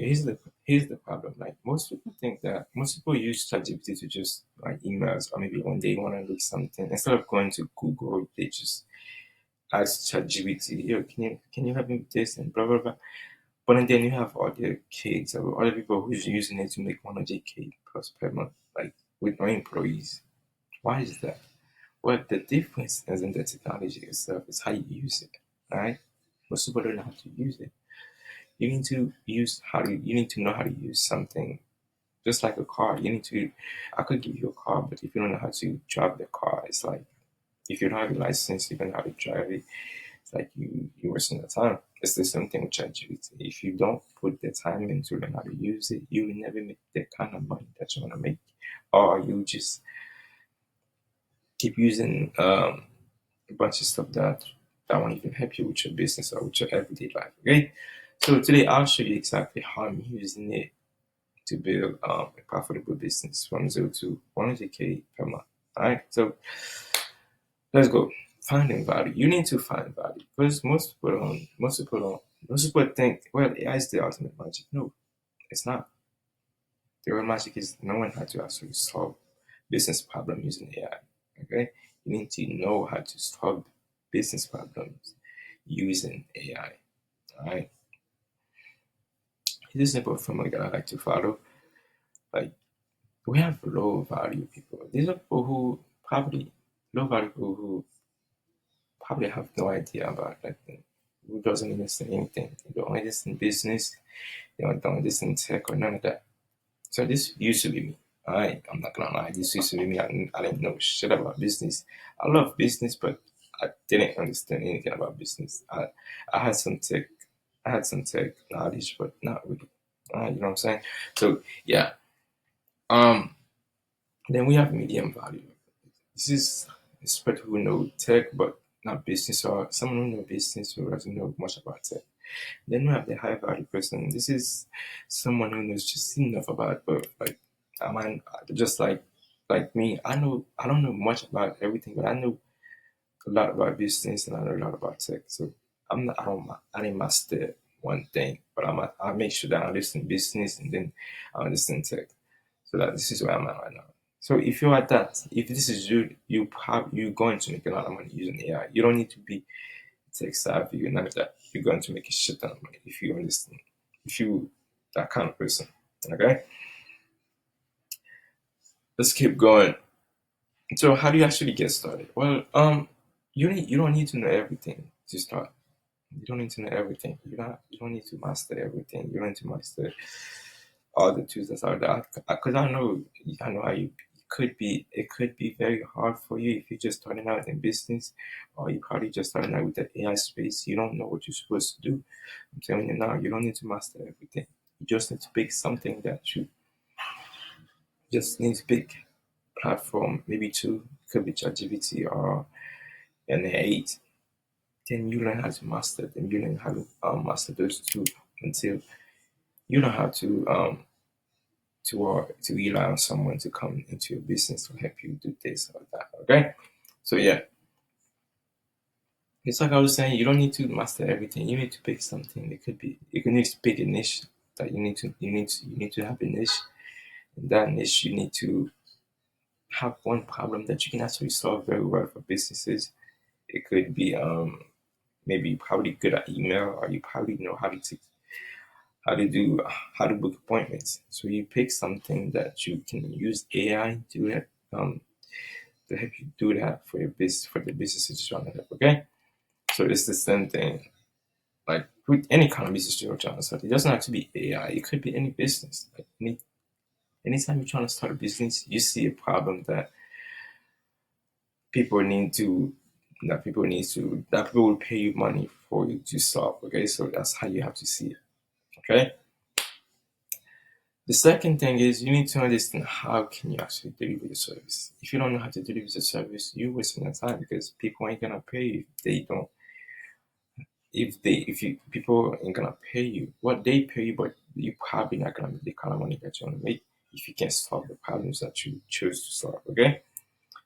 here's the problem. Like most people use ChatGPT to just like emails, or maybe when they want to look something, instead of going to Google, they just ask ChatGPT, yo, can you help me with this and blah blah blah. But then you have other kids or other people who's using it to make 100K plus per month, like with no employees. Why is that? Well, the difference isn't the technology itself; it's how you use it, right? Most people don't know how to use it. You need to know how to use something just like a car. I could give you a car, but if you don't know how to drive the car, it's like if you don't have a license, you don't know how to drive it. It's like you wasting the time. It's the same thing with ChatGPT. If you don't put the time into learn how to use it, you will never make the kind of money that you want to make, or you just keep using a bunch of stuff that won't even help you with your business or with your everyday life. Okay, so today I'll show you exactly how I'm using it to build a profitable business from 0 to 100K per month. All right, so let's go. Finding value. You need to find value because most people think, well, AI is the ultimate magic. No, it's not. The real magic is knowing how to actually solve business problem using AI. Okay, you need to know how to solve business problems using AI. All right, it's a simple framework that I like to follow. Like we have low value people. These are people who probably low value people who probably have no idea about like who doesn't understand anything. They don't understand business. They don't understand tech or none of that. So this used to be me. I'm not gonna lie. This used to be me. I didn't know shit about business. I love business, but I didn't understand anything about business. I had some tech. I had some tech knowledge, but not really. You know what I'm saying? So yeah. Um. Then we have medium value. This is expert who know tech but not business, or someone who know business who doesn't know much about tech. Then we have the high value person. This is someone who knows just enough about both. Like I mean, just like me, I don't know much about everything, but I know a lot about business and I know a lot about tech. So I didn't master one thing, but I make sure that I understand business and then I understand tech. So that this is where I'm at right now. So if you're at that, if this is you're going to make a lot of money using AI. You don't need to be tech savvy. You're not that. You're going to make a shit ton of money if you understand. If you that kind of person. Okay, let's keep going. So how do you actually get started? Well, you don't need to know everything to start. You don't need to know everything. You don't need to master everything. You don't need to master all the tools that's out there. Because I know how you it could be very hard for you if you're just starting out in business, or you probably just starting out with the AI space. You don't know what you're supposed to do. I'm telling you now, you don't need to master everything. You just need to pick something that you just need to pick platform, maybe two, could be ChatGPT or an 8. Then you learn how to master them. You learn how to master those two until you know how to rely on someone to come into your business to help you do this or that. Okay, so yeah, it's like I was saying, you don't need to master everything. You need to pick something. It could be you can need to pick a niche that you need to have a niche. In that niche, you need to have one problem that you can actually solve very well for businesses. It could be maybe you're probably good at email, or you probably know how to do how to book appointments. So you pick something that you can use AI to help you do that for your business for the businesses you're trying to help. Okay, so it's the same thing. Like with any kind of business you're trying to start, it doesn't have to be AI. It could be any business. Like anytime you're trying to start a business, you see a problem people need to that people will pay you money for you to solve. Okay, so that's how you have to see it. Okay. The second thing is you need to understand how can you actually deliver your service. If you don't know how to deliver the service, you're wasting your time because people ain't gonna pay you if they don't. If you people ain't gonna pay you what they pay you, but you probably not gonna make the kind of money that you want to make if you can't solve the problems that you choose to solve. Okay,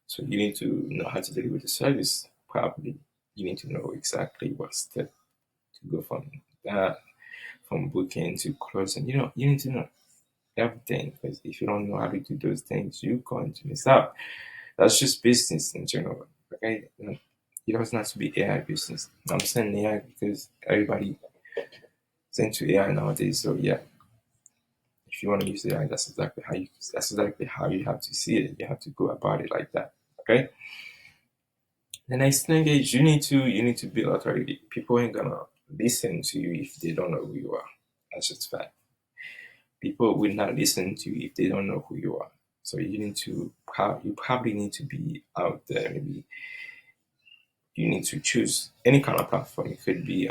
so you need to know how to deliver the service properly. You need to know exactly what step to go from that from booking to closing. You need to know everything, because if you don't know how to do those things, you're going to miss out. That's just business in general. Okay, it doesn't have to be AI business. I'm saying AI because everybody is into AI nowadays. So yeah, if you want to use AI, that's exactly how you have to see it. You have to go about it like that. Okay. The next thing is you need to build authority. People ain't gonna listen to you if they don't know who you are. That's just fact. People will not listen to you if they don't know who you are. So you probably need to be out there. Maybe you need to choose any kind of platform. It could be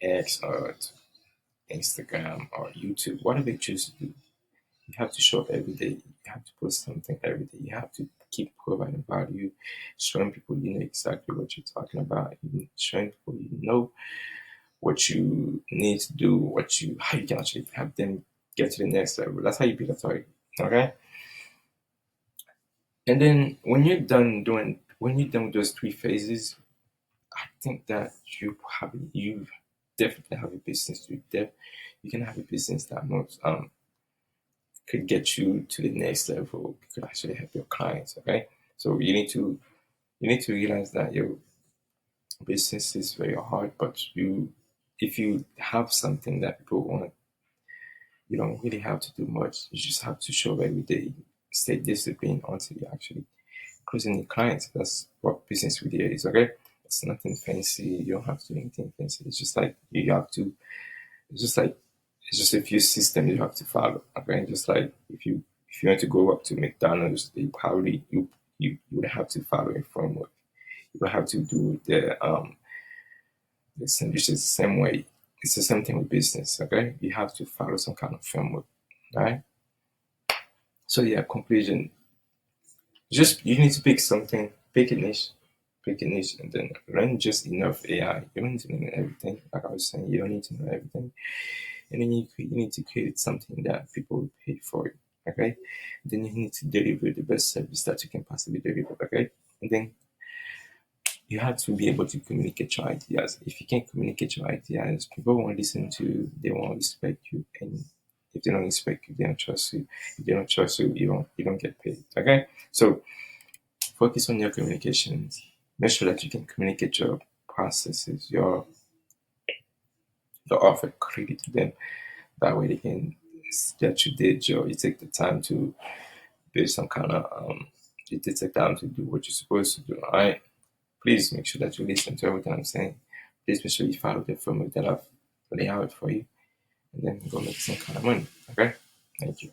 X or Instagram or YouTube, whatever you choose to do. You have to show up every day. You have to post something every day. You have to keep providing value, showing people you know exactly what you're talking about, showing people you know what you need to do, how you can actually help them get to the next level. That's how you build authority. Okay. And then when you're done with those three phases, I think that you definitely have a business. You can have a business that most could get you to the next level, could actually help your clients. Okay. So you need to realize that your business is very hard, but if you have something that people want, you don't really have to do much. You just have to show up every day, stay disciplined until you actually closing the clients. That's what business really is. Okay. It's nothing fancy. You don't have to do anything fancy. It's just like you have to. It's just like it's just a few systems you have to follow. Okay. Just like if you want to go up to McDonald's, you would have to follow a framework. You would have to do the sandwiches the same way. It's the same thing with business. Okay. You have to follow some kind of framework. Right. So yeah, conclusion. Just you need to pick something, pick a niche, and then learn just enough AI. You don't need to know everything. Like I was saying, you don't need to know everything, and then you need to create something that people will pay for. It, okay, then you need to deliver the best service that you can possibly deliver. Okay, and then you have to be able to communicate your ideas. If you can't communicate your ideas, people won't listen to you. They won't respect you, and if they don't respect you, they don't trust you. If they don't trust you, you don't get paid. Okay, so focus on your communications. Make sure that you can communicate your processes, your offer clearly to them. That way they can that you did your you take the time to build some kind of you take the time to do what you're supposed to do. Alright. Please make sure that you listen to everything I'm saying. Please make sure you follow the framework that I've laid out for you and then go make some kind of money. Okay? Thank you.